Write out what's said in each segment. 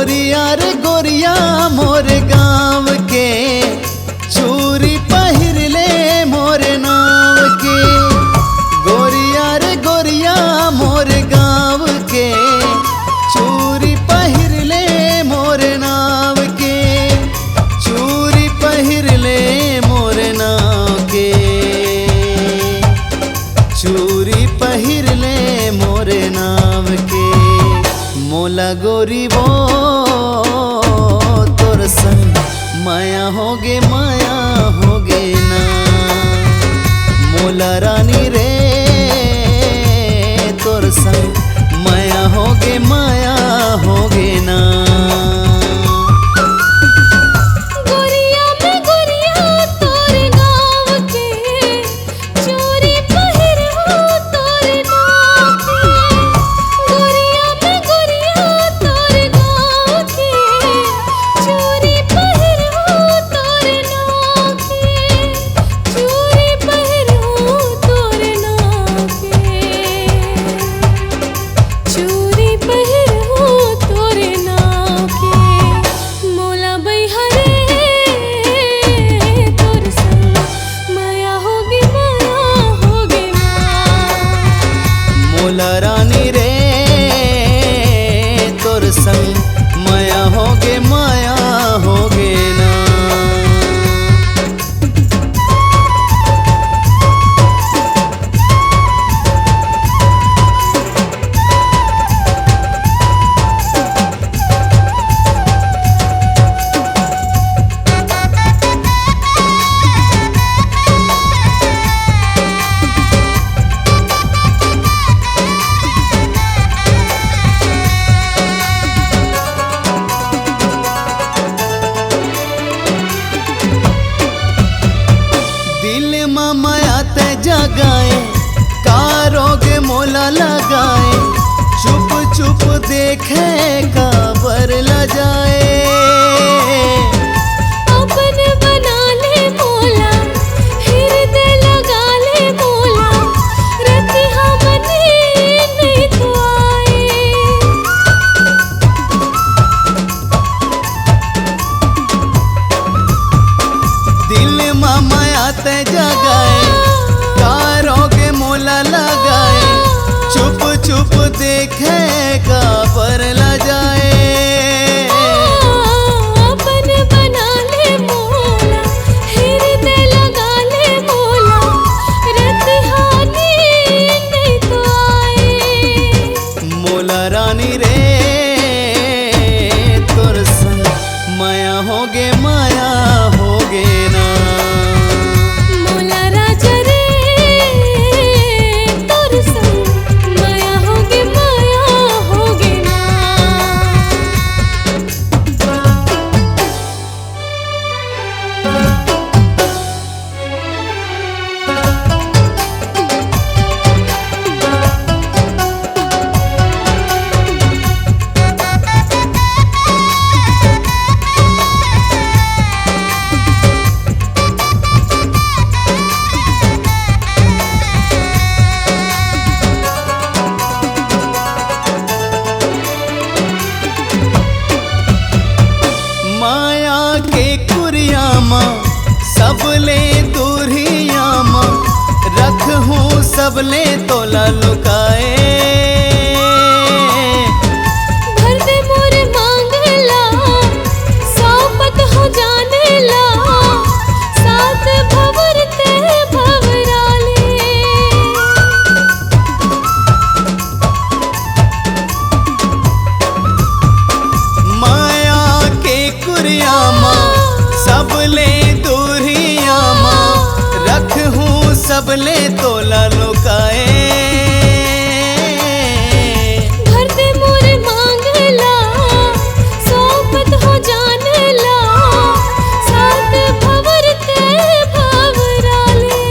गोरिया रे गोरिया मोर गाँव के चूरी पहिर ले मोरे नाव के। गोरिया रे गोरिया मोर गाँव के चूरी पहिर ले मोरे नाव के। चूरी पहिर ले मोरे नाव के। चूरी पहिर ले मोरे नाव के। मोला गोरी वो तोर संग माया होगे ना। मोला रानी रे तोर संग माया होगे ना। मोला रानी रे तोर संग माया होगे ना। माया ते जगाए कारोगे मोला लगाए। चुप चुप देखे काबर ल जाए। अपन बना ले मोला हृदय लगा ले मोला। रति हमने नहीं तो आए। दिल माया ते जगाए कारोगे मोला लगाए। चुप चुप देखे काबर ल जाए। अपन बना ले मोला हृदय लगा ले मोला। रति हानि नहीं तो आए। मोला रानी रे तोर संग माया होगे ना। मोला राजा रे तोर संग माया होगे ना। माया के कुरिया माँ सबले दूरिया माँ रख हूँ सबले तोला लुकाए। भर दे मोरे मांगला सौपत हो जाने ला। साथ भवरते भवराले। माया के कुरिया माँ सबले दूरिया माँ रख हूँ सबले तोला लुकाए। भर दे मोरे मांगला सौपत हो जाने ला। साथ भवरते भवराले।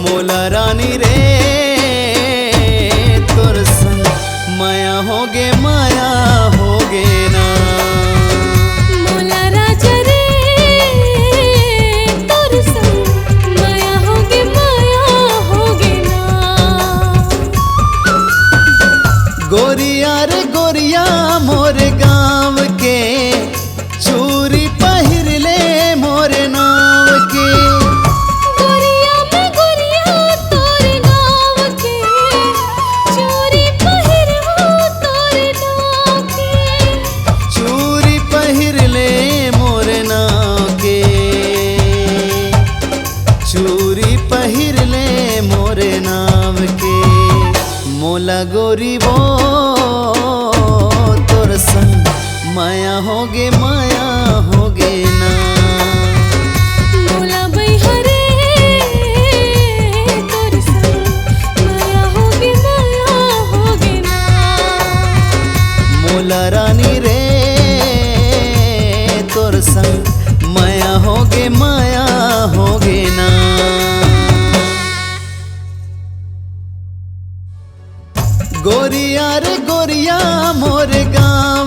मोला रानी रे तोर संग माया होगे ना। मोला राजा रे तोर संग माया होगे ना। गोरिया रे गोरिया मोर गाँव के चूरी पहिर ले मोरे नाव के। गोरिया में गोरिया तोरे नाव के चूरी पहिरहु तोरे नाव के। चूरी पहिर ले मोरे नाव के चूरी पहिर ले मोरे नाव के। मोला गोरी वो तोर संग माया होगे ना। मोला बैहरे तोर संग माया होगे ना। मोला रानी रे तोर संग माया होगे ना। गोरिया रे गोरिया मोरे गाँव